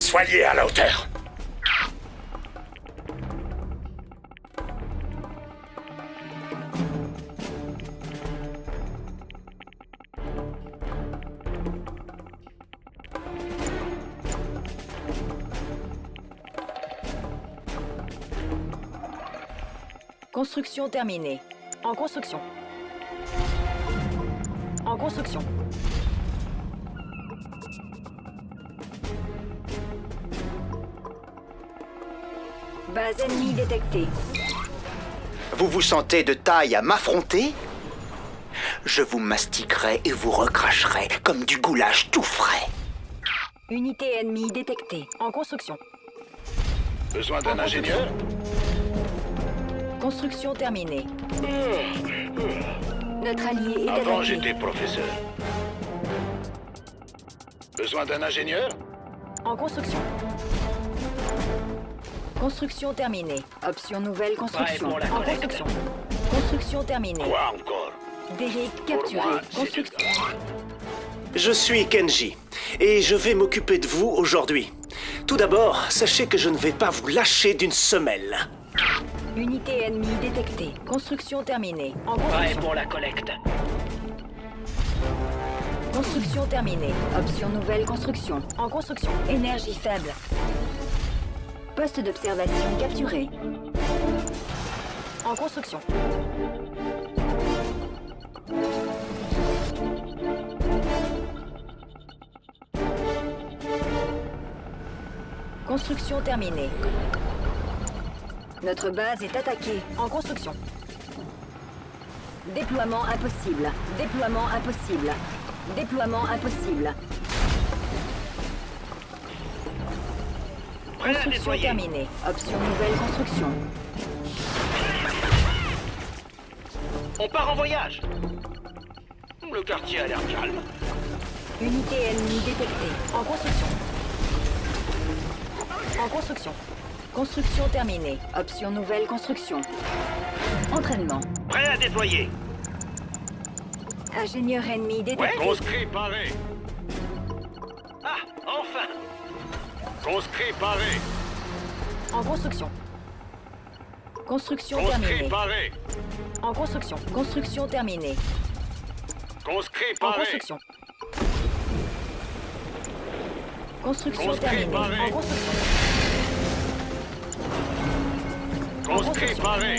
Soyez à la hauteur. Construction terminée. En construction. En construction. Base ennemie détectée. Vous vous sentez de taille à m'affronter? Je vous mastiquerai et vous recracherai comme du goulash tout frais. Unité ennemie détectée. En construction. Besoin d'un ingénieur? Construction terminée. Notre allié est Avant, attaqué. j'étais professeur. Besoin d'un ingénieur? En construction. Construction terminée. Option nouvelle construction. pour la En collecte. construction. Construction terminée. Quoi encore? Derrick Pour capturé. moi, c'est Construction. Je suis Kenji, et je vais m'occuper de vous aujourd'hui. Tout d'abord, sachez que je ne vais pas vous lâcher d'une semelle. Unité ennemie détectée. Construction terminée. En Prêt construction. pour la collecte. Construction terminée. Option nouvelle construction. En construction. Énergie faible. Poste d'observation capturé. En construction. Construction terminée. Notre base est attaquée. En construction. Déploiement impossible. Déploiement impossible. Déploiement impossible. Prêt à Construction déployer. terminée. Option nouvelle construction. On part en voyage. Le quartier a l'air calme. Unité ennemie détectée. En construction. En construction. Construction terminée. Option nouvelle construction. Entraînement. Prêt à déployer. Ingénieur ennemi détecté. Conscrit paré. Ah, enfin. Conscrit paré. En construction. Construction Conscrit terminée. paré. En construction. Construction terminée. Conscrit En paré. construction. Construction Conscrit terminée. paré. En construction. Conscrit paré.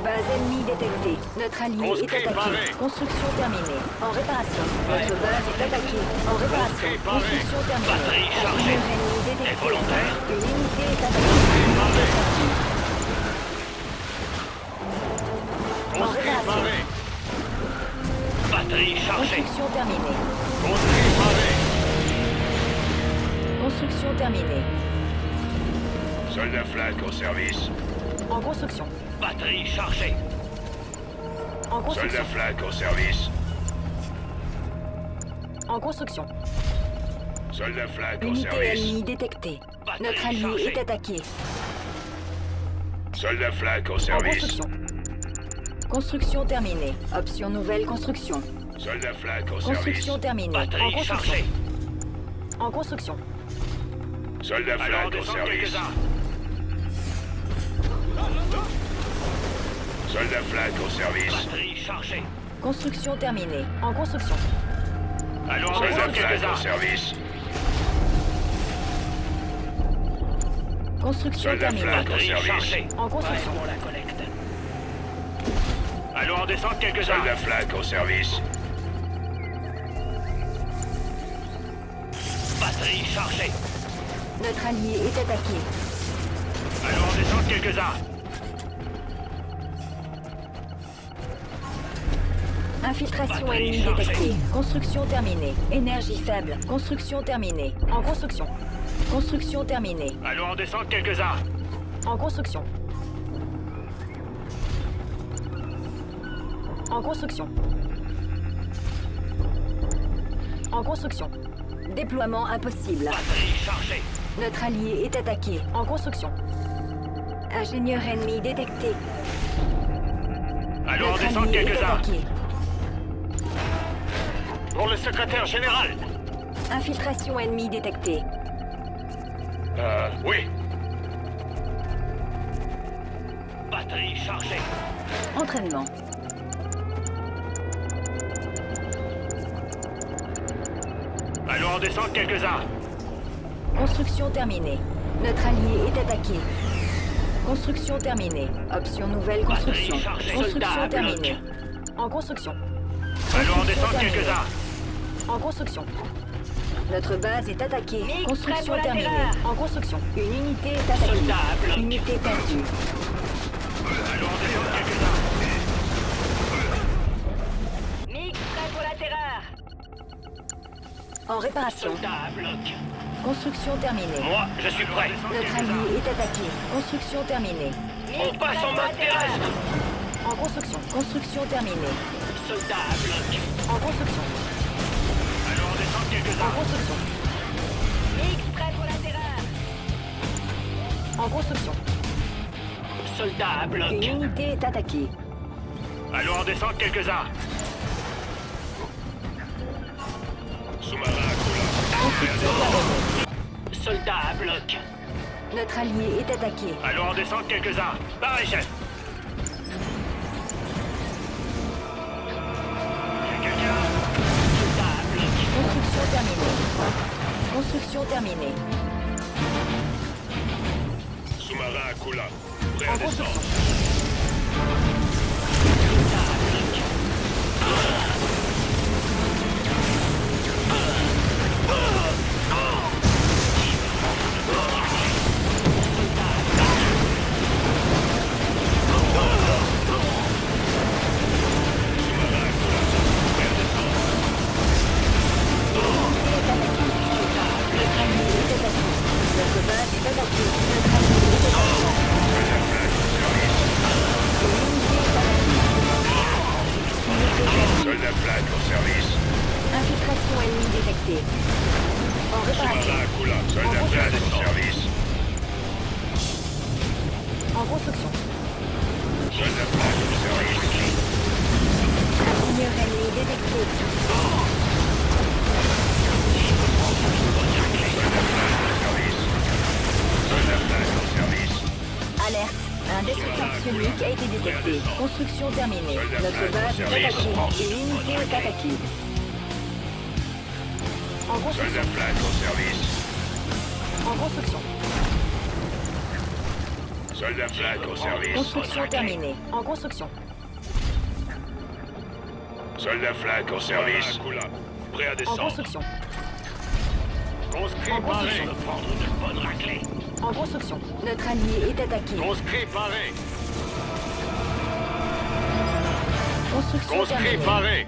Base ennemie détectée. Notre allié Conscrit est attaqué. paré. Construction terminée. En réparation. Notre base est attaquée. En réparation. Conscrit paré. Construction terminée. Batterie chargée. Ingénieur ennemi détecté. Et volontaire. Une unité est attaquée. En Conscrit réparation. paré. Batterie chargée. Construction terminée. Conscrit paré. Construction terminée. Soldat flaque au service. En construction. Batterie chargée. En construction. Soldat flaque au service. En construction. Soldat flaque au Unité service. ennemie détectée. Batterie Notre allié chargée. est attaqué. Soldat flaque au En service. construction. Construction terminée. Option nouvelle construction. Soldat flaque au service. Construction terminée. En Batterie construction. chargée. En construction. Soldat Alors flaque au descend service. quelques-uns. Soldat flaque au service. Batterie chargée. Construction terminée. En construction. Allons en Soldat descend flaque au quelques-uns. service. Construction Soldat terminée. flaque au Batterie service. chargée. En construction. Prêt pour la collecte. Allons en descendre quelques-uns. Soldat flaque au service. Batterie chargée. Notre allié est attaqué. Allons en descendre quelques-uns. Infiltration Batterie ennemie chargée. détectée. Construction terminée. Énergie faible. Construction terminée. En construction. Construction terminée. Allons en descendre quelques-uns. En construction. En construction. En construction. Déploiement impossible. Batterie chargée. Notre allié est attaqué. En construction. Ingénieur ennemi détecté. Allons en Notre descendre allié est quelques-uns. attaqué. Pour le secrétaire général. Infiltration ennemie détectée. Oui. Batterie chargée. Entraînement. Allons en descendre quelques-uns. Construction terminée. Notre allié est attaqué. Construction terminée. Option nouvelle construction. Batterie chargée. Soldats Construction à terminée. En construction. Allons en Construction descendre terminée. quelques-uns. En construction. Notre base est attaquée. Mix Construction prêt pour terminée. l'atterrage. En construction. Une unité est attaquée. Soldats à bloc. Unité perdue. Allons en descendre quelques-uns. Mix prêt pour la terreur. En réparation. Soldats à bloc. Construction terminée. Moi, je suis prêt. Notre allié est attaqué. Construction terminée. On passe en mode terrestre. En construction. Construction terminée. Soldats à bloc. En construction. Allons en descendre En quelques-uns. construction. Mix prêt pour la terreur. En construction. Soldats à bloc. Une unité est attaquée. Allons en descendre quelques-uns. Sous-marin à Construction terminée. Soldats à bloc. Notre allié est attaqué. Allons en descendre quelques-uns. Pareil, chef. Quelqu'un. Soldats à bloc. Construction terminée. Construction terminée. Sous-marin à Kula. Prêt En à construction. descendre. Soldats à bloc. Notre allié est attaqué. Notre base est attaquée. Notre allié est attaqué. Soldat flag au service. Infiltration ennemie détectée. En réparation. Sous-marin à Kula. Soldat flag au service. En construction. Soldat flag au service. Ingénieur ennemi détecté. Soldat flag au service. Alerte. Un destructeur psionique a été détecté. Construction terminée. Notre base est attaquée. Une unité est attaquée. En construction. Soldat flag au service. En construction. Soldat flag au service. Construction terminée. En construction. Soldat flag au service. Prêt à En descendre. construction. Conscrit En paré. construction. Prendre de bonnes raclées. En construction. Notre allié est attaqué. Conscrit paré. Construction Conscrit terminée. paré.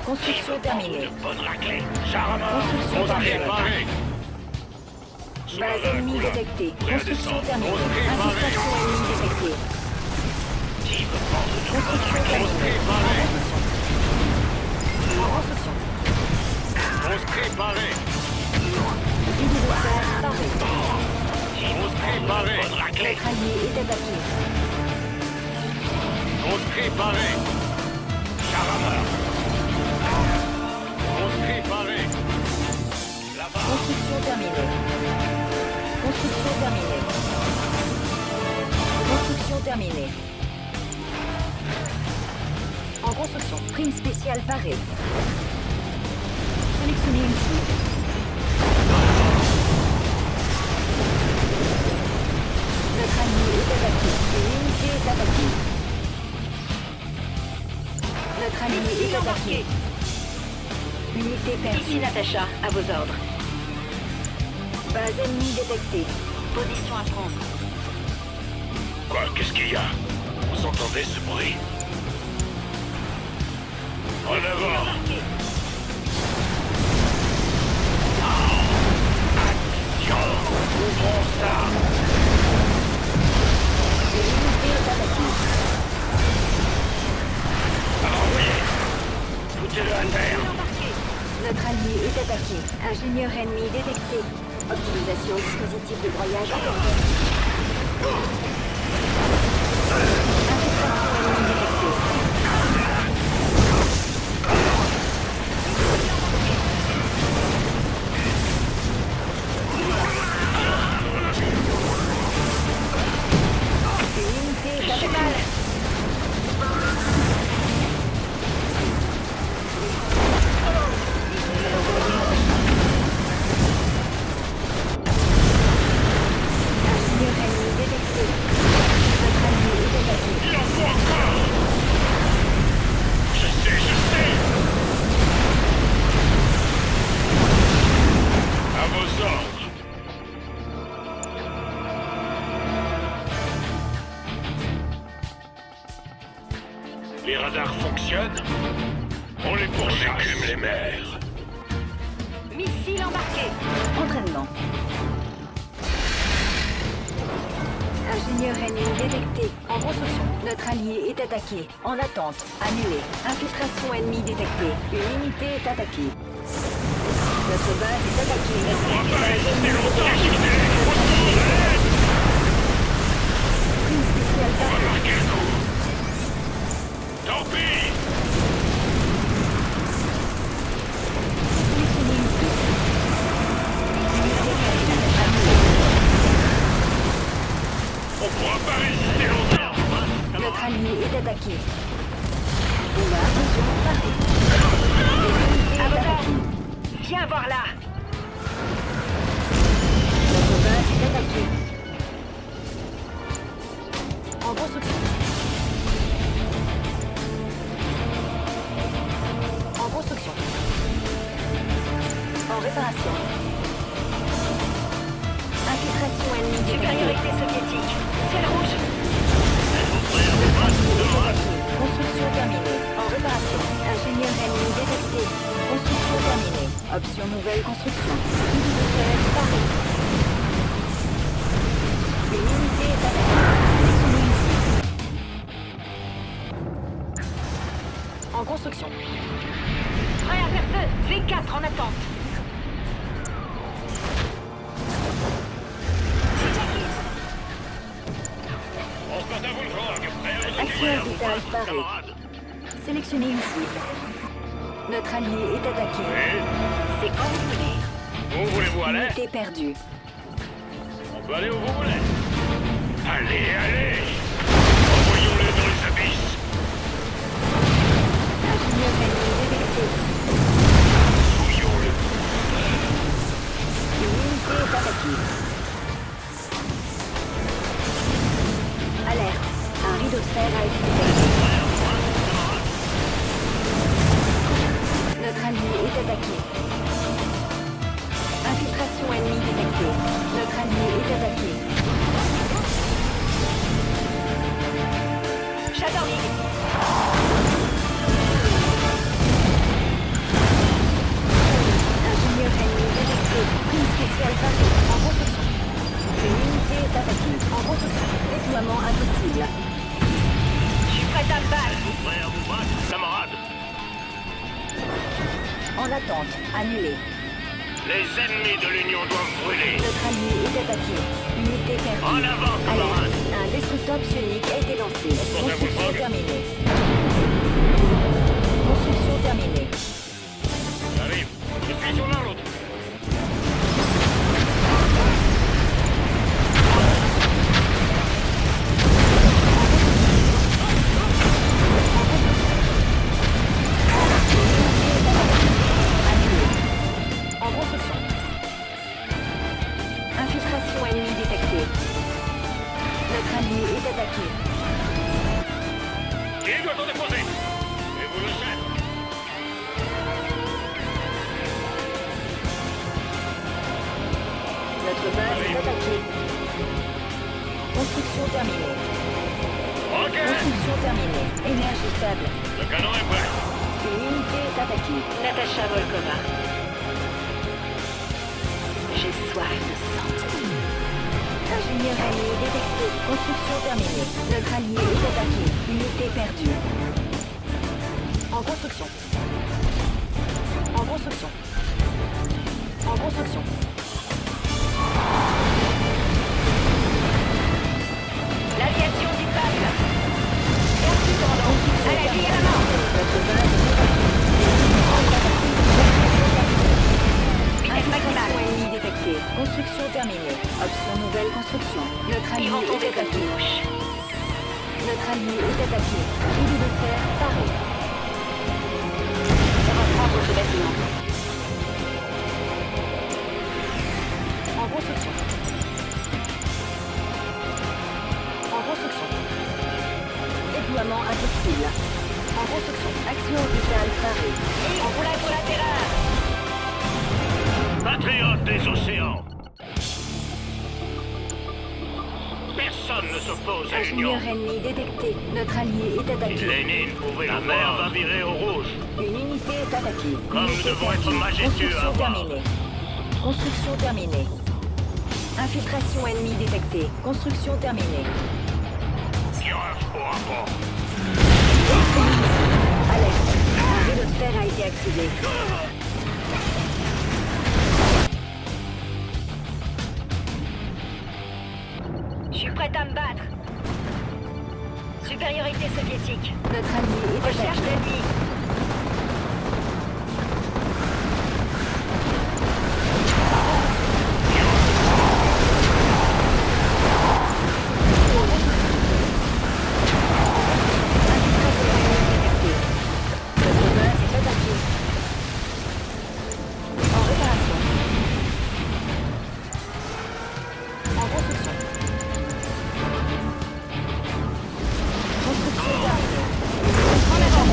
Construction terminée. Bonne raclée. Charama. Construction Conscrit terminée. paré. Base ennemie détectée. Construction terminée. Conscrit paré. Infiltration ennemie détectée. Qui veut prendre de bonnes Construction raclées? Conscrit terminée. paré. En construction. Conscrit paré. Univers paré. Conscrit paré. Bonne raclée. Notre allié est attaqué. Conscrit paré. Charama. Conscrit paré. Là-bas. Construction terminée. Construction terminée. Construction terminée. En construction. Prime spéciale parée. Sélectionnez une cible. Notre allié est attaqué. Une unité est attaquée. Notre allié est attaqué. Unité Ici perdue. Natacha, à vos ordres. Base ennemie détectée. Position à prendre. Quoi? Qu'est-ce qu'il y a? Vous entendez ce bruit? En avant! Ouvrons ça. L'unité est attaquée. Foutez-le à terre. Notre allié est attaqué. Ingénieur ennemi détecté. Optimisation dispositif de broyage engagé. Infiltration ennemie détectée. Une unité J'ai mal. ingénieur ennemi détecté. Notre allié est attaqué. Il en faut encore! Je sais! À vos ordres! Les radars fonctionnent? On les pourchasse. On écume les mers. Missile embarqué. Entraînement. Ingénieur ennemi détecté. En construction. Notre allié est attaqué. En attente. Annulé. Infiltration ennemie détectée. Une unité est attaquée. Notre base est attaquée. On va pas résister longtemps, Prise spéciale on va parée. marquer le coup. Tant pis! Sélectionnez une cible. Unité perdue. Annulé. On pourra pas résister longtemps! Notre allié est attaqué. Bombe à implosion parée. Une unité À est vos attaquée. ordres. Viens voir là. Notre base est attaquée. En construction. En construction. En réparation. Infiltration ennemie détectée. Supériorité soviétique. Ciel rouge. Construction terminée. En réparation. Ingénieur ennemi détecté. Construction terminée. Option nouvelle construction. Unité parée. Une unité est attaquée. Sélectionnez une cible. En construction. Prêt à faire feu. V4 en attente. On se porte à vous le Krog. Action vitale parée. Sélectionnez une cible. Notre allié est attaqué. C'est quand vous voulez. Où voulez-vous aller? Unité perdue. On peut aller où vous voulez. Allez! Envoyons-les dans les abysses. Ingénieur ennemi détecté. Fouillons-le. Une unité est attaquée. Alerte. Un rideau de fer a été détecté. Notre allié est attaqué. Infiltration ennemie détectée. Notre allié est attaqué. Shadowing. Ingénieur ennemi détecté. Prise spéciale parée. En construction. Une unité est attaquée. En construction. Déploiement impossible. Je suis prête à me battre. Prêt à vous battre, camarades? En attente. Annulé. Les ennemis de l'Union doivent brûler. Notre allié est attaqué. Unité perdue. En avant, camarades. Alerte. Un destructeur psionique a été lancé. porte à vous, Construction Frog. terminée. Construction terminée. J'arrive. Je suis sur l'un l'autre. Annulé. En construction. Infiltration ennemie détectée. Notre allié est attaqué. Qui doit-on déposer? Et vous le chef? Notre base est attaquée. Construction terminée. Ok! Construction terminée. Énergie stable. Le canon est prêt. Une unité est attaquée. Natacha Volkova. J'ai soif de sang. Ingénieur ennemi détecté. Construction terminée. Notre allié est attaqué. Unité perdue. En construction. En construction. personne ne s'oppose à l'Union. Ingénieur ennemi détecté. Notre allié est attaqué. Lénine pouvait la mer va virer au rouge. Une unité est attaquée. Comme nous Unité devons être perdue. majestueux à Construction voir. terminée. Construction terminée. Infiltration ennemie détectée. Construction terminée. Tire un faux rapport. Alerte. Un rideau de fer a été activé. Je suis prête à me battre. Supériorité soviétique. Notre allié est Recherche attaqué. l'ennemi. Notre base est attaquée. En réparation. En construction. Construction terminée. En avant.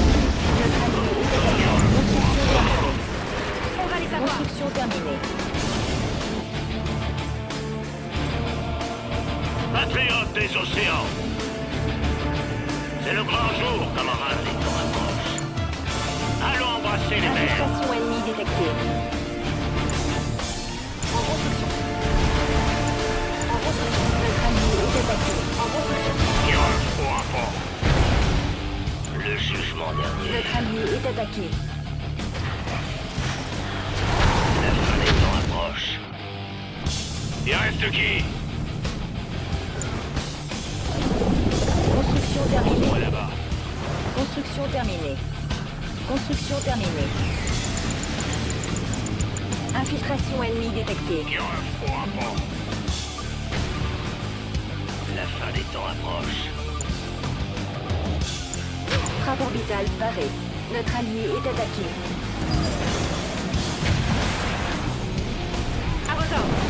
Notre allié est attaqué. Construction terminée. On va les avoir. Construction terminée. Patriotes des océans. C'est le grand jour, camarades. Allons embrasser les mers. Infiltration ennemie détectée. En construction. En construction. Notre allié est attaqué. En construction. Tire un faux rapport. Le jugement dernier. Notre allié est attaqué. La fin des temps approche. Il reste qui? Construction terminée. Moi là-bas. Construction terminée. Construction terminée. Infiltration ennemie détectée. Tire un faux rapport. La fin des temps approche. Frappe orbitale barrée. Notre allié est attaqué. À vos ordres.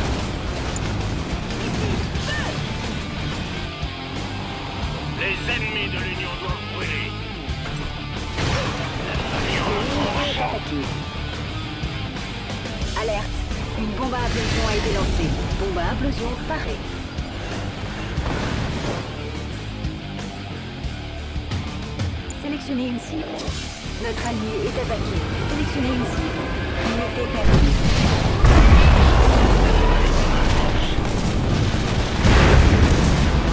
Les ennemis de l'Union doivent brûler. La fin des L'ennemi temps est approche. attaqué. Alerte. Une bombe à implosion a été lancée. Bombe à implosion parée. Sélectionnez une cible. Notre allié est attaqué. Sélectionnez une cible. Unité perdue.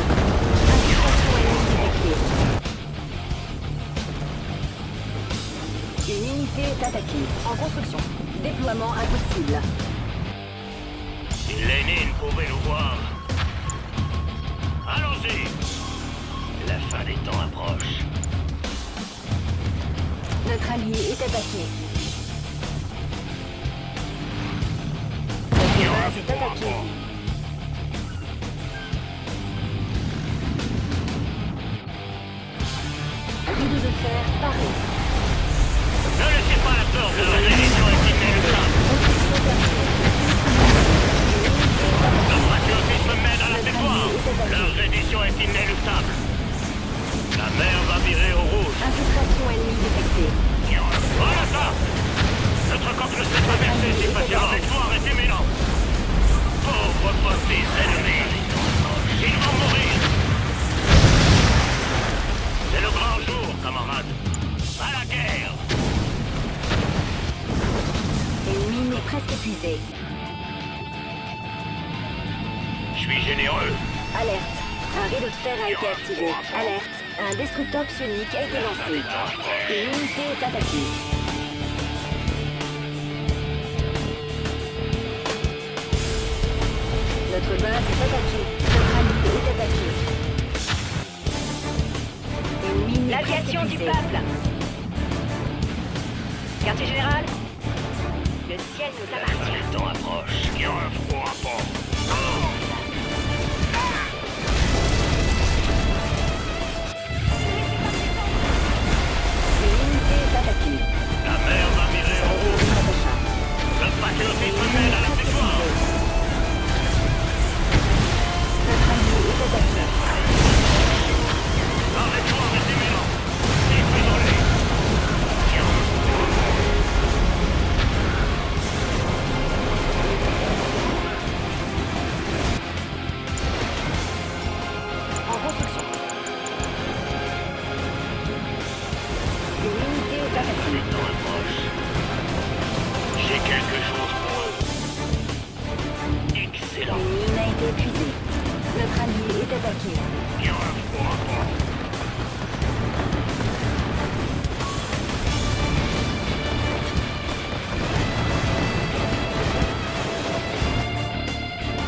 Infiltration ennemie détectée. Une unité est attaquée. En construction. Déploiement impossible. Si Lénine pouvait nous voir. Allons-y. La fin des temps approche. Notre allié est attaqué. Notre base est attaquée. Rideau de fer paré. Ne laissez pas la peur de la révolution est inéluctable. Construction terminée. Leur patriotisme mène à la victoire. Leur reddition est inéluctable. La mer va virer au rouge. Infiltration ennemie détectée. Voilà ça. Notre coque ne s'est pas versée si facilement. La victoire est imminente. Pauvres petits ennemis. Ils vont mourir. C'est le grand jour, camarades. À la guerre. Une mine est presque épuisée. Je suis généreux. Alerte. Un rideau de fer a été activé. Alerte. Un destructeur psionique a été lancé. Une unité est attaquée. Notre base est attaquée. Notre allié est attaqué. Une mine est L'aviation presque du épuisée. peuple. Quartier général. Le ciel nous appartient. Le temps approche. Qui a un faux rapport. Une unité est attaquée. La mer va virer au rouge. Le patriotisme mène à la victoire. Notre allié est attaqué. La victoire est imminente. Détruisons-les. attaquée. Bien un faux rapport.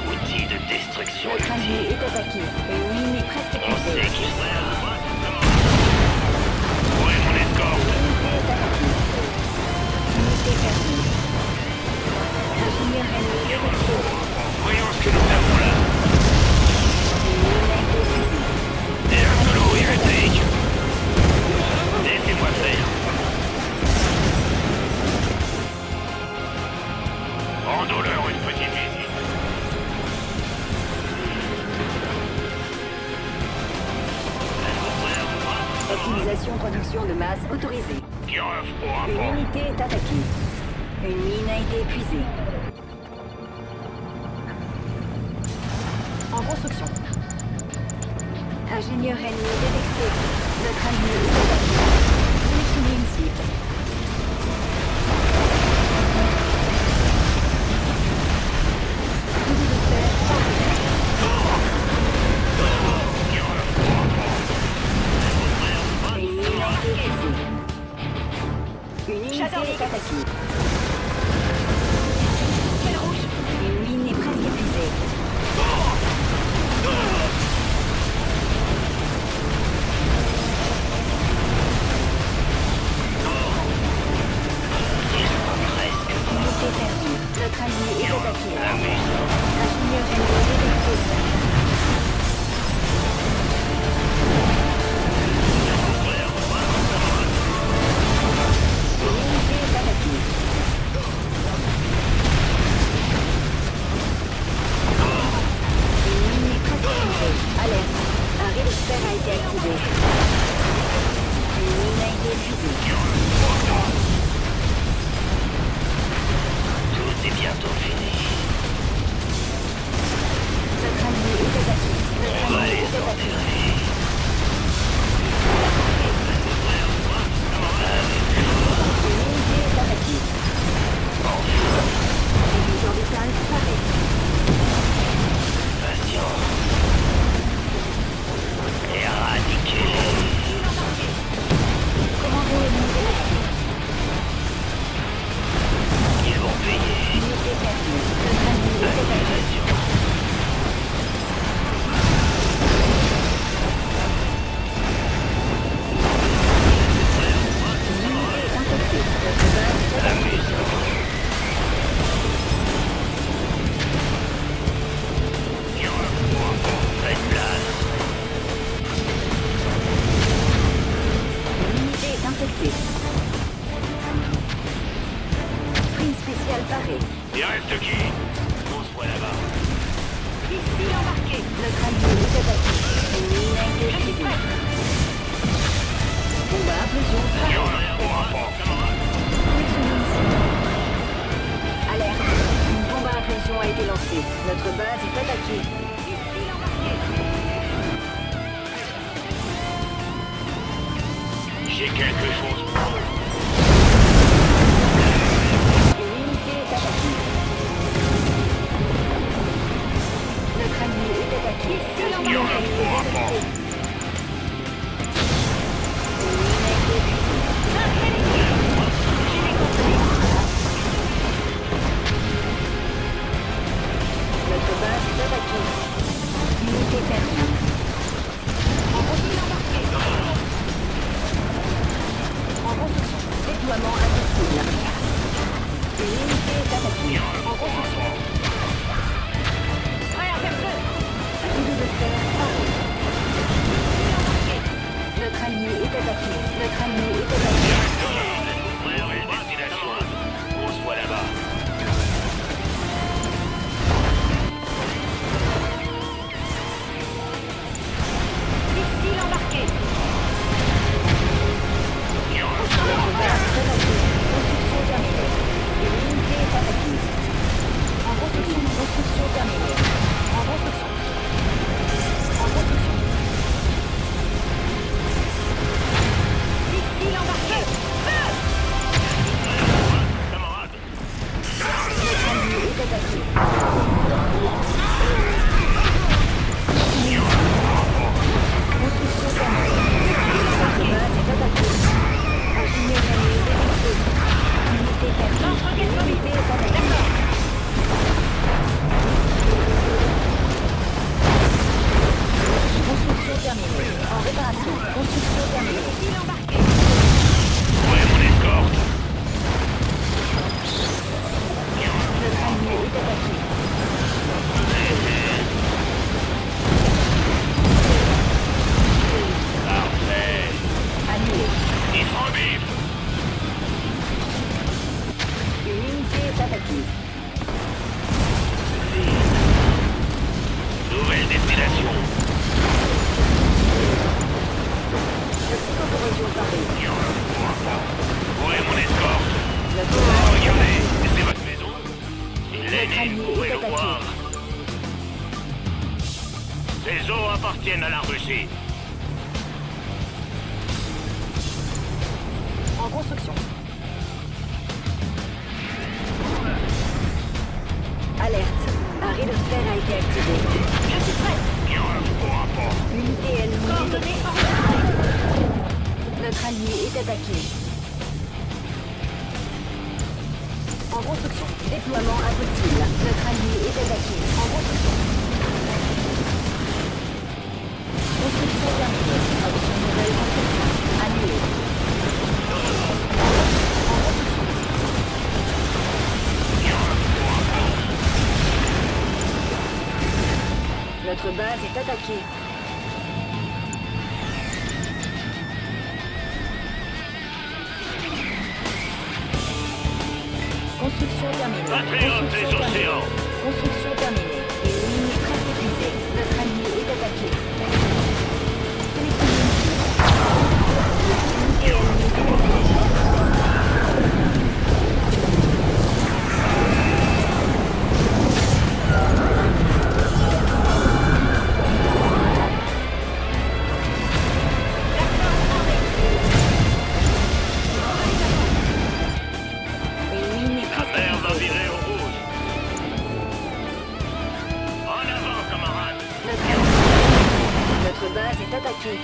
Outil de destruction Notre allié utile. est attaqué. Une mine est presque On sait épuisée. qu'il serait à droite. Où est mon escorte? Unité est attaquée. Unité perdue. Ingénieur ennemi détecté. Voyons ce que nous avons là. Une mine a été épuisée. Et un solo électrique. Laissez-moi faire. Rendons-leur une petite visite. Optimisation production de masse autorisée. Bien un faux Une rapport. unité est attaquée. Une mine a été épuisée. En construction. Ingénieur ennemi détecté. Notre allié est attaqué. Sélectionnez une cible. Fusée de fer parée. Une mine a été épuisée. Une unité est attaquée. Ciel rouge. Une mine est presque épuisée. Unité perdue. Notre allié est attaqué. Ingénieur ennemi détecté. Une unité est attaquée. Une mine est presque épuisée. Alerte. Un rideau de fer a été activé. Une mine a été épuisée. Tout est bientôt fini. Notre allié est attaqué. On Notre va allié les est attaqué. enterrer. Une unité est attaquée. Série orbitale parée. Patient. Éradiqué. Commando ennemi détecté. Ils vont payer. Unité perdue. Notre allié est attaqué. Invasion. Une unité est infectée. Notre base est attaquée. Amusant. Faites place. Une unité est infectée. Prime spéciale parée. Il reste qui? On se voit là-bas. Missile embarqué. Notre allié est attaqué. Une mine a été épuisée. Bombe à implosion Bien parée. un faux rapport. Sélectionnez une cible. Alerte. Une bombe à implosion a été lancée. Notre base est attaquée. Missile embarqué. J'ai quelque chose pour eux. Une unité est attaquée. Notre allié est attaqué. Bien un faux rapport. Une mine a été épuisée. Notre base est attaquée. Unité perdue. En Lénine, vous pouvez le voir. Ces eaux appartiennent à la Russie. En construction. Alerte. Un rideau de fer a été activé. Je suis prête. Unité ennemie Coordonnées détectée. enregistrées. Notre allié est attaqué. En construction. Déploiement impossible. Notre allié est attaqué. En construction. Construction terminée. Option nouvelle construction. Annulée. En construction. Notre base est attaquée. Construction terminée. Patriotes des Construction terminée. océans. Construction terminée. Une ligne est presque épuisée. Notre allié est attaqué. Sélectionnez une cible. Unité ennemie détectée. Une ligne est La presque mer va épuisée. virer au rouge. En avant, camarades. Notre base est attaquée.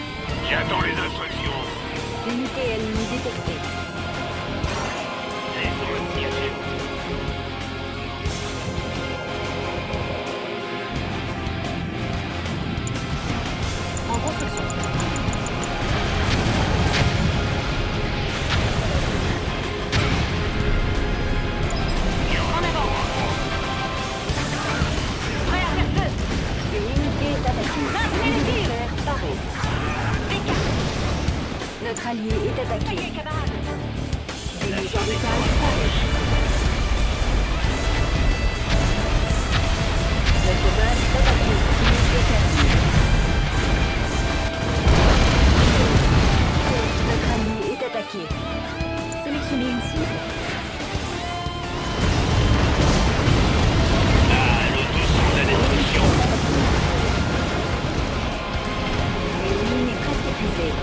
J'attends les instructions. Unité ennemie détectée. En construction. En avant. Prêt à faire feu. Une unité est attaquée. Maintenez les tirs. Militaire paré. V4. Notre allié est Ça y attaqué. est, camarades. Déluge orbital paré. Notre base est attaquée. Unité perdue. Notre allié est attaqué. Sélectionnez une cible. La destruction. Une ligne est presque épuisée.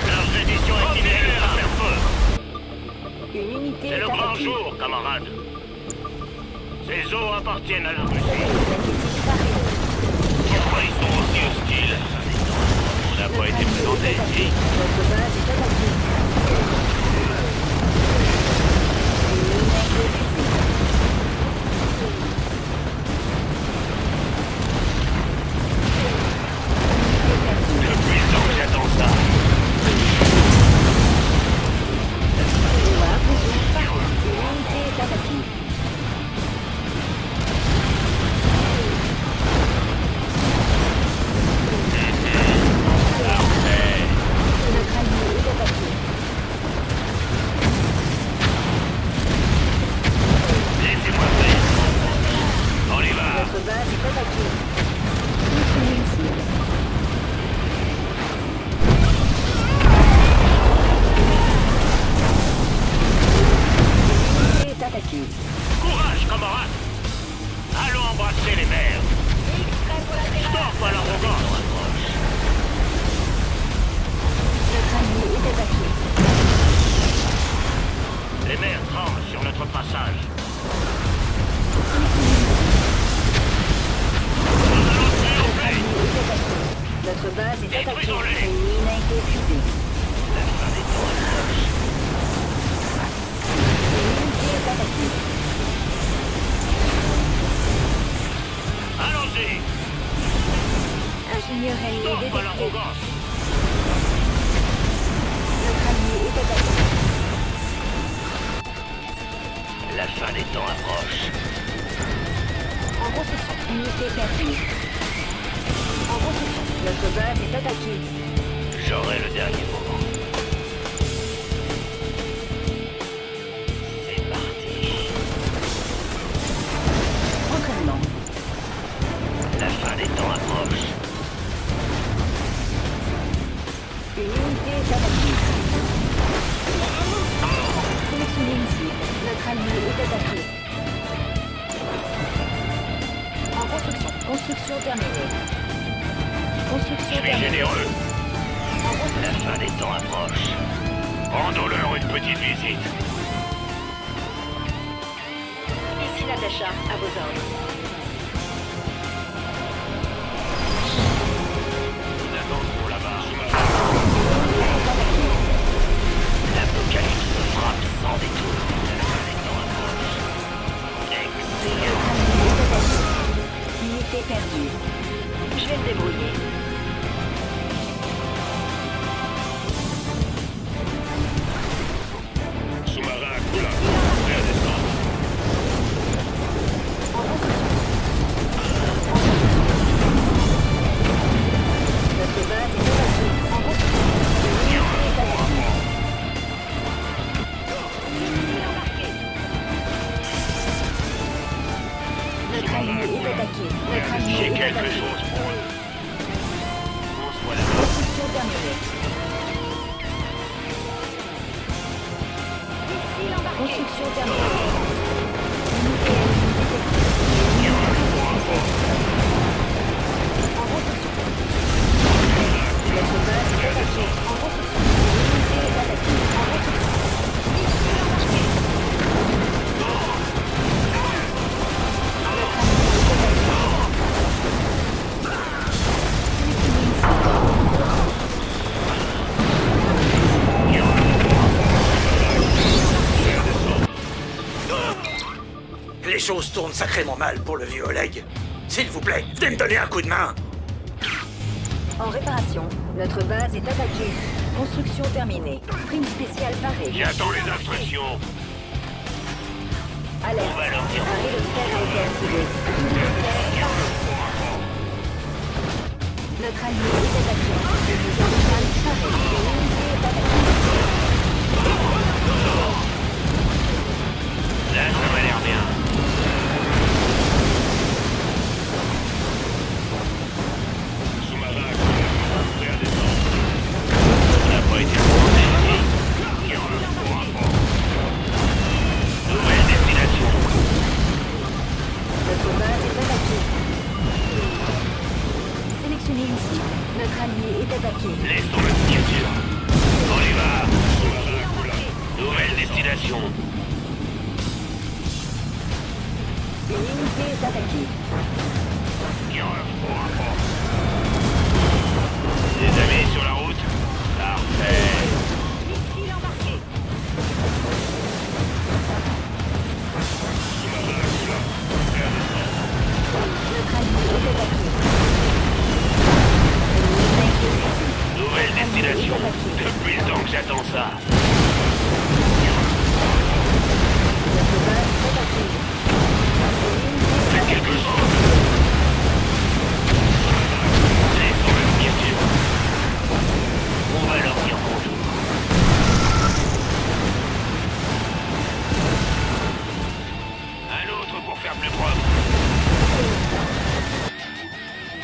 Leur reddition est imminente à faire feu. Une unité C'est est le grand attaquée. jour, camarades. Ces eaux appartiennent à la Russie. L'agriculture parée. Pourquoi ils sont aussi hostiles? On n'a pas été présenté ici. Notre base est attaquée. Une ligne a été épuisée. Unité perdue. Depuis le temps que j'attends ça. Voilà, bonjour. Une unité est attaquée. Notre allié est attaqué. Laissez-moi faire. On y va. Notre base est attaquée. Sélectionnez une cible. L'unité est attaquée. Courage, camarades. Allons embrasser les mers. Stop à l'arrogance. Notre allié est attaqué. Les mers tremblent sur notre passage. Nous allons triompher. Notre base est attaquée. Détruisons-les. Une ligne a été épuisée. Une unité est attaquée. Allons-y. Ingénieur ennemi Stop à détecté. l'arrogance. Notre allié est attaqué. La fin des temps approche. En construction. Unité perdue. En construction. Notre base est attaquée. J'aurai le dernier moment. Une unité est attaquée. Sélectionnez une cible. Notre allié est attaqué. En construction. Construction terminée. Je Construction suis terminée. généreux. En La construction. fin des temps approche. Rendons-leur une petite visite. Ici Natacha, à vos ordres. Nous attendrons là-bas. L'apocalypse frappe sans détour. La fin des temps approche. Excellent. Unité perdue. Je vais me débrouiller. Sous-marin à Kula. Prêt à descendre. En construction. Notre base est attaquée. En construction. Une unité est attaquée. Notre allié est attaqué. Notre allié J'ai est quelque attaqué. chose pour eux. On se voit là-bas. Construction terminée. Ici l'embarqué. Construction terminée. Unité ennemie détectée. En construction. Notre base est attaquée. En construction. Unité est attaquée. En construction. Les choses tournent sacrément mal pour le vieux Oleg. S'il vous plaît, venez me donner un coup de main. En réparation. Notre base est attaquée. Construction terminée. Prime spéciale parée. J'attends les instructions. Alerte. On va leur dire. Un rideau de fer a été activé. Notre allié est attaqué. Le capital paré. L'unité est attaquée. Là, ça m'a l'air bien. Sous-marin à Kula. Prêt à descendre. Ça n'a pas été remonté ici. Qui en a pour rapport. Nouvelle destination. Notre base est attaquée. Sélectionnez une cible. Notre allié est attaqué. Laissons le signature. On y va. Sous-marin à Kula. Nouvelle destination. Une unité est attaquée. Qui en a pour rapport. Des amis sur la route. Parfait. Ici l'embarqué. Sous-marin à Kula. Prêt à descendre. Notre allié est attaqué. Nouvelle destination. Depuis le temps que j'attends ça. Notre base est attaquée. Faites quelque chose. Laissons le signature. On va leur dire bonjour. Un autre pour faire plus propre.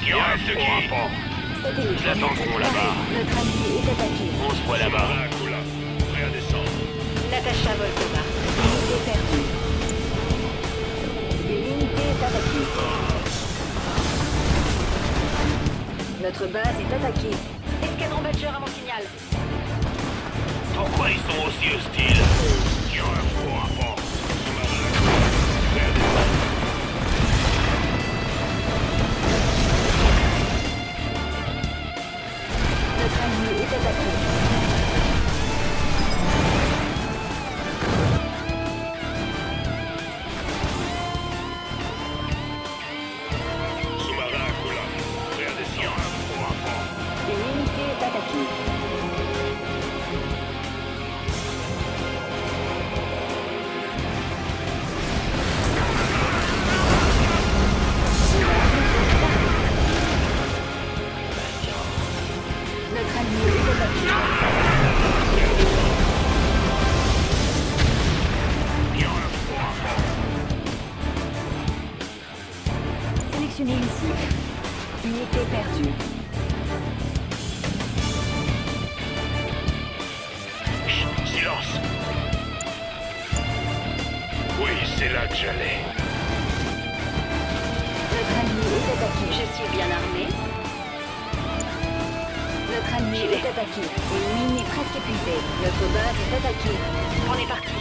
Qui en reste qui? Satellite. Nous attendrons là-bas. Notre allié est attaqué. On se voit là-bas. Prêt à descendre. Natacha Volkova. Unité perdue. Une unité est attaquée. Notre base est attaquée. Escadron Badger à mon signal. Pourquoi ils sont aussi hostiles? Qui en a pour rapport? Prêt à descendre. Notre allié est attaqué. Sous-marin à Kula. Prêt à descendre. Pour rapport. Une unité est attaquée. C'est là que j'allais. Notre allié est attaqué. Je suis bien armé. Notre allié est attaqué. Une mine est presque épuisée. Notre base est attaquée. On est parti.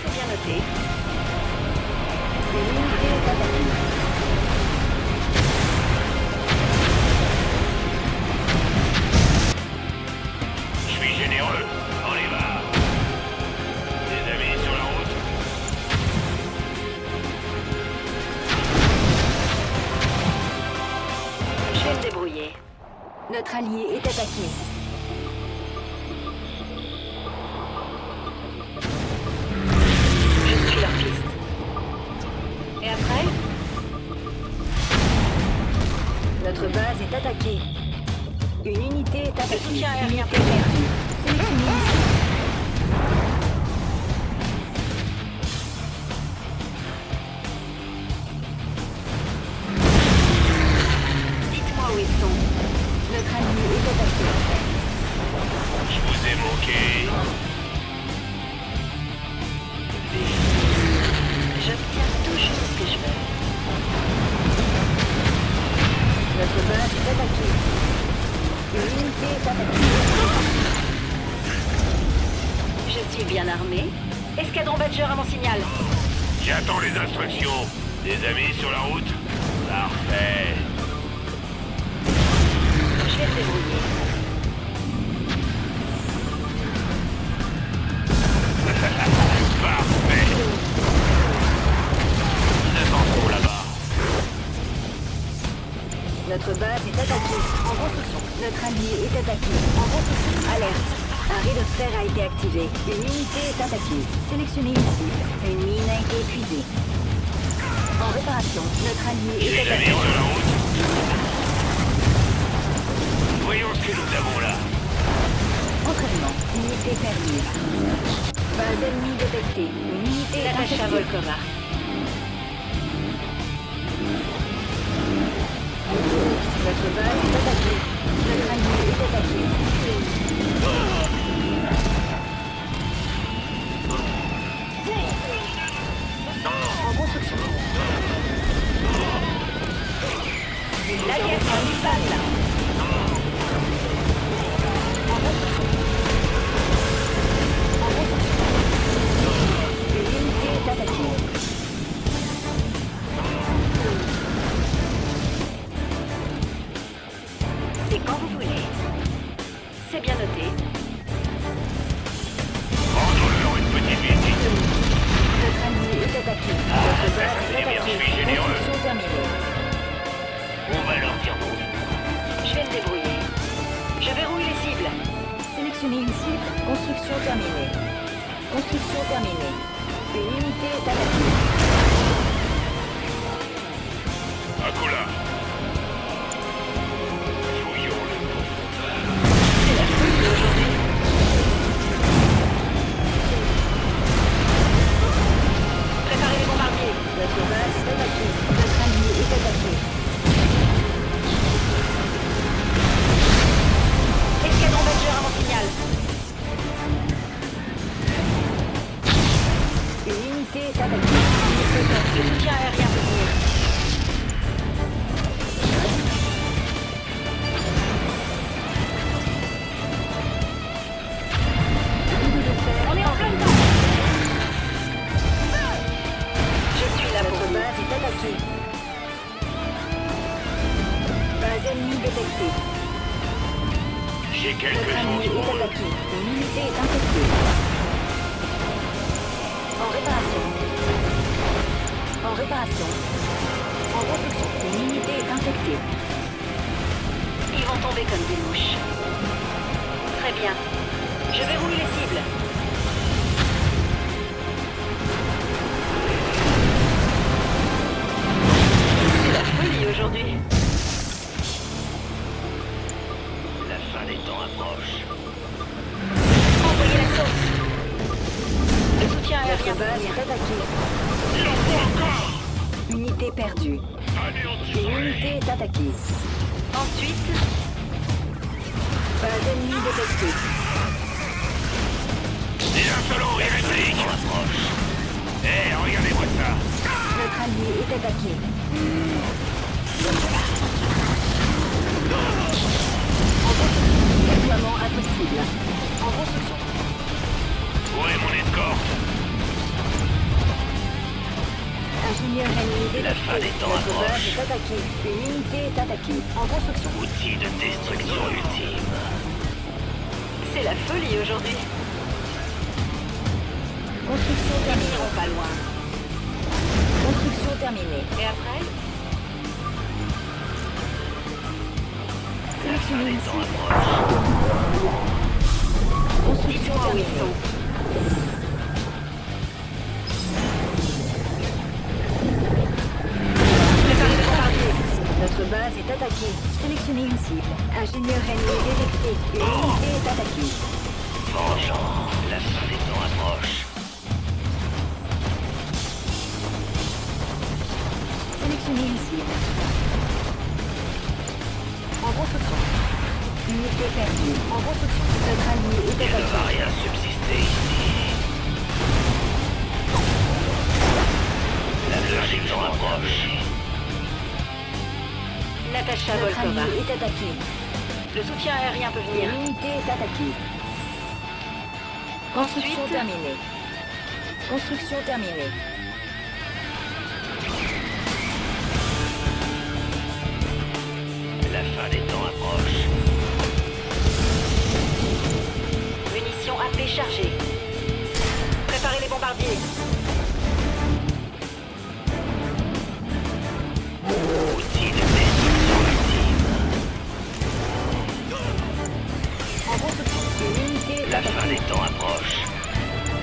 C'est bien noté. Une unité est attaquée. Je suis généreux. On y va. Des amis sur la route. Je vais me débrouiller. Notre allié est attaqué. Je suis leur piste. Et après? Notre base est attaquée. Une unité est attaquée. Le soutien aérien Unité perdue. Sélectionnez une cible. Dites-moi où ils sont. Notre allié est attaqué. Je vous ai manqué. J'obtiens toujours ce que je veux. Notre base est attaquée. Une unité est attaquée. Je suis bien armé. Escadron Badger à mon signal. J'attends les instructions. Des amis sur la route. Parfait. Je vais me débrouiller. Parfait. Ne s'en trop là-bas. Notre base est attaquée. En construction. Notre allié est attaqué. En construction. Alerte. Un rideau de fer a été activé. Une unité est attaquée. Sélectionnez une cible. Une mine a été épuisée. En réparation. Notre allié est Des amis attaqué. sur la route. Voyons ce que nous avons là. Entraînement. Unité perdue. Base ennemie détectée. Une unité est L'attache à infectée. Volkova. Notre base est attaquée. Notre allié est attaqué. En construction. La guerre principale. En construction. En construction. Une unité est attaquée. C'est quand vous voulez. C'est bien noté. Rendons-leur une petite visite. Notre allié est attaqué. Notre base est c'est bien, attaquée. je suis généreux. Construction terminée. On va leur dire bon. Je vais me débrouiller. Je verrouille les cibles. Sélectionnez une cible. Construction terminée. Construction terminée. Une unité est attaquée. Akula. Fouillons le C'est la folie aujourd'hui. Préparez les bombardiers. Notre base est attaquée. Notre allié est attaqué. Escadron Badger à mon signal. Une unité est attaquée. Unité Le perdue. soutien aérien peut venir. Rideau de fer. On est en plein dedans. Je suis là pour Notre vous. base est attaquée. Base ennemie détectée. J'ai quelque Notre allié chose pour est eux. attaqué. Une unité est infectée. En réparation. En réparation. En construction. Une unité est infectée. Ils vont tomber comme des mouches. Très bien. Je verrouille les cibles. C'est la folie aujourd'hui. La fin des temps approche. Envoyez la sauce. Le soutien aérien Notre peut base venir. est attaquée. Il en faut encore. Unité perdue. Une unité est attaquée. Ensuite, Base ennemie détectée. Des insolents hérétiques. Air allié est attaqué. En construction. Déploiement impossible. En construction. Où est mon escorte? Ingénieur ennemi détecté. La fin des temps Notre base approche. est attaquée. Une unité est attaquée. En construction. Outil de destruction ultime. C'est la folie aujourd'hui. Construction Ils terminée. n'iront pas loin. Construction terminée. Et après? Sélectionnez une cible. Construction Construction où ils terminée. sont. Préparez le bombardier. Notre base est attaquée. Sélectionnez une cible. Ingénieur ennemi détecté. Une unité est attaquée. Vengeance. La fin des temps approche. Sélectionnez une cible. En construction. Unité perdue. En construction. Notre allié est Il ne va attaqué. rien subsister ici. La fin des temps approche. Natacha Notre Volkova. allié est attaqué. Le soutien aérien peut venir. Une unité est attaquée. Construction Ensuite, terminée. Construction terminée. La fin des temps approche. munitions AP chargées. Préparez les bombardiers. Outil de destruction ultime. En construction. Une unité est La fin attaquée. des temps approche.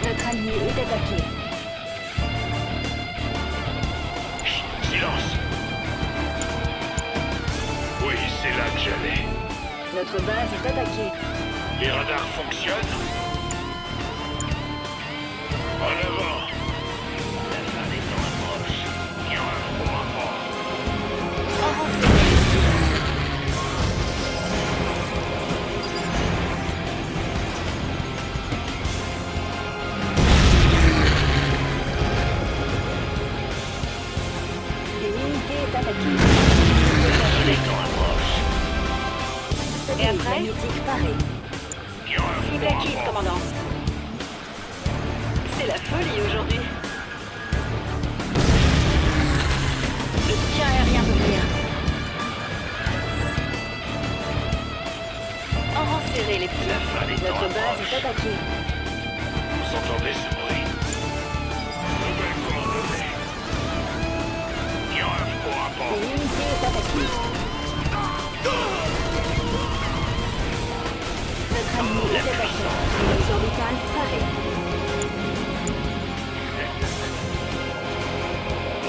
Notre allié est attaqué. Chut, silence. Oui, c'est là que j'allais. Notre base est attaquée. Les radars fonctionnent. En avant. La fin des temps approche. Bien, on va pas. Une unité est attaquée. La fin des temps approche. Et après Magnétique paré. Bien, Cible acquise, commandant. C'est la folie aujourd'hui. Le soutien aérien peut venir. Enserrez les petits. La fin des temps Notre base est approche. attaquée. Vous entendez ce bruit? Nouvelle coordonnée. Bien, au rapport. Une unité est attaquée. Notre allié est attaqué. Une orbitale parée.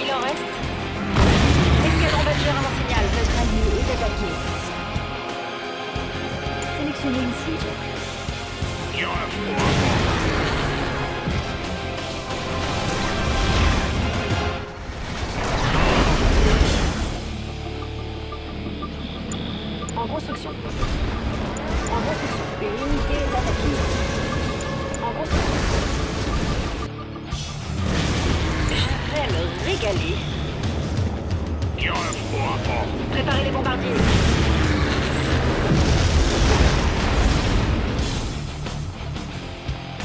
Il en reste. Escadron Badger à mon signal. Notre allié est attaqué. Sélectionnez une cible. Bien, au rapport. En construction. En construction. Une unité est attaquée. En construction. Je vais me régaler. Bien, au rapport. Préparez les bombardiers.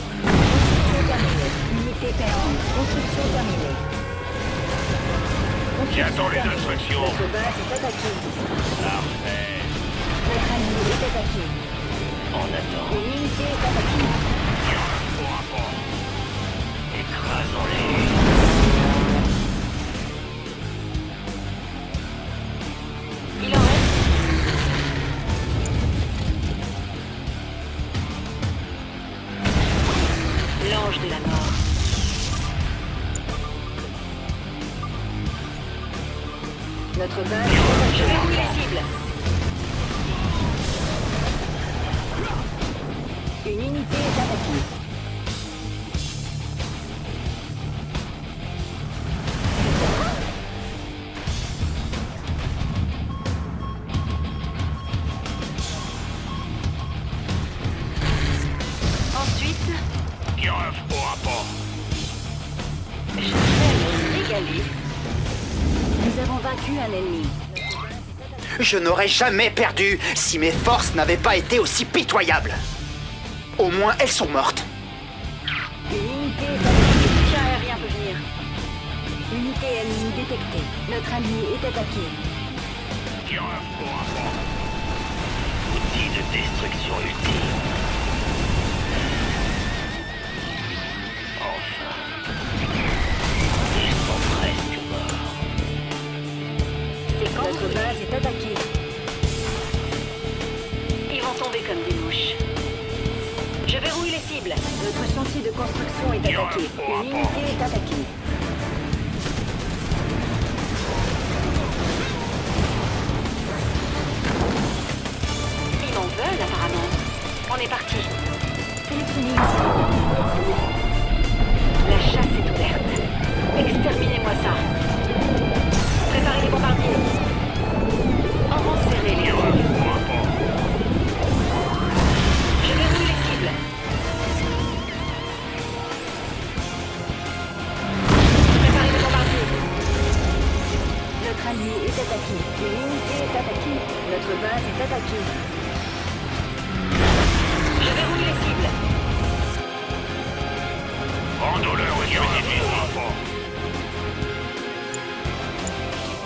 Construction terminée. Unité perdue. Construction terminée. J'attends les terminée. instructions. Notre base est attaquée. Parfait. Notre allié est attaqué. On attend. Une unité est attaquée. Bien, au rapport. Écrasons-les. Il en reste. L'ange de la mort. Notre base Je est vais attaquée. rouler les cibles. Une unité est attaquée. Ensuite, Bien, au rapport. je vais me régaler. Nous avons vaincu un ennemi. Je n'aurais jamais perdu si mes forces n'avaient pas été aussi pitoyables. Au moins, elles sont mortes. Une unité est attaquée. Soutien aérien peut venir. Unité ennemie détectée. Notre allié est attaqué. Outil de destruction ultime. Enfin. Ils sont presque morts. Notre base est attaquée. Ils vont tomber comme des mouches. Je verrouille les cibles. Notre chantier de construction est attaqué. Une unité est attaquée. Ils m'en veulent apparemment. On est parti. Sélectionnez une cible. La chasse est ouverte. Exterminez-moi ça. Préparez les bombardiers. En rang serré, les gars. Je verrouille les cibles. Préparez les bombardiers. Notre allié est attaqué. Une unité est attaquée. Notre base est attaquée. Je verrouille les cibles. Rendons-leur une spécifique rapport.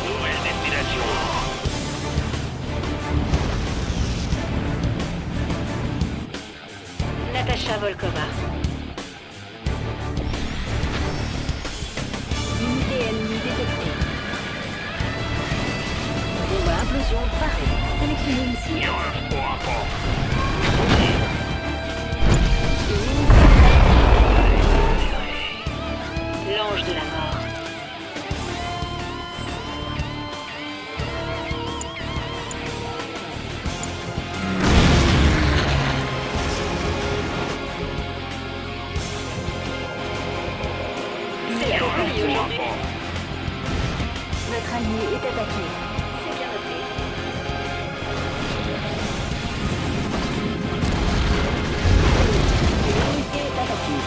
Nouvelle destination. Natasha Volkova. Unité ennemie détectée. Bombe à implosion parée. Sélectionnez une cible. Au rapport. L'ange de la mort. C'est la folie aujourd'hui. Notre allié est attaqué. C'est bien noté. Une unité est attaquée.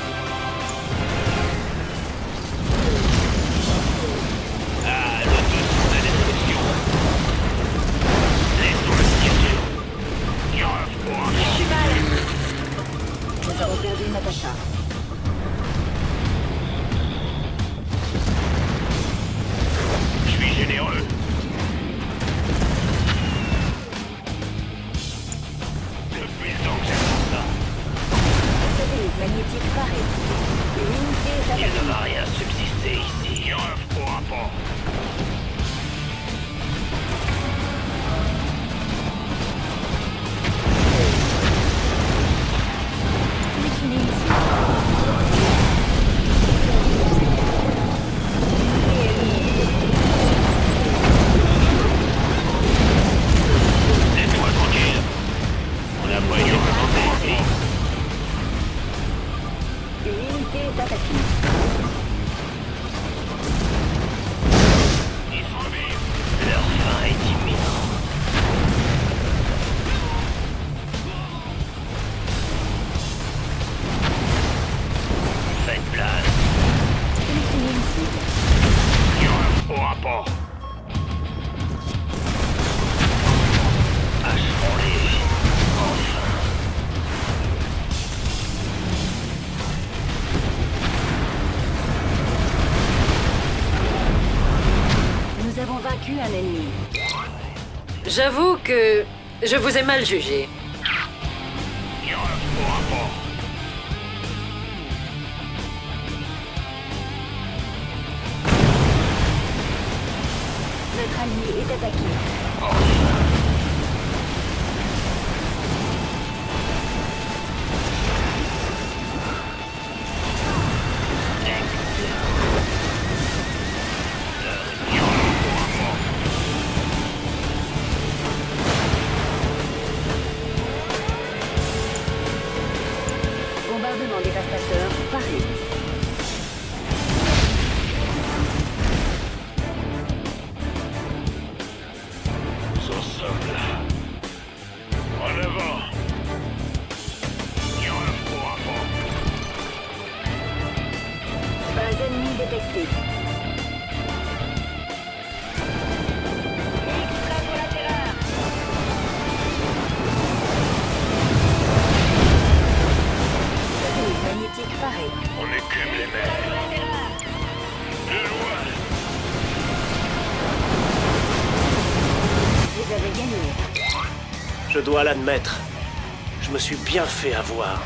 Ah, le dessous de la destruction. Laissons le siège. Je suis mal. Nous avons perdu Natasha. Je suis généreux. Depuis le temps que j'attends ça, Satellite magnétique paré. Une unité est il ne attaquée. va rien subsister ici. Au rapport. Sélectionnez une cible. Unité ennemie détectée. Laisse-moi tranquille. On n'a pas été présenté ici. Une unité est attaquée. Ils sont vifs. Leur fin est imminente. Faites place. Sélectionnez une cible. Au rapport. Achevons-les. Enfin. Nous avons vaincu un ennemi. J'avoue que je vous ai mal jugé. Au rapport. Notre allié est attaqué. Bombardement dévastateur paré. Nous en sommes là. En avant. Au rapport. Base ennemie détectée. dois l'admettre. Je me suis bien fait avoir.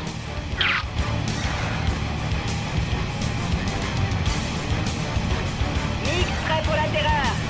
Nick, prêt pour la terreur.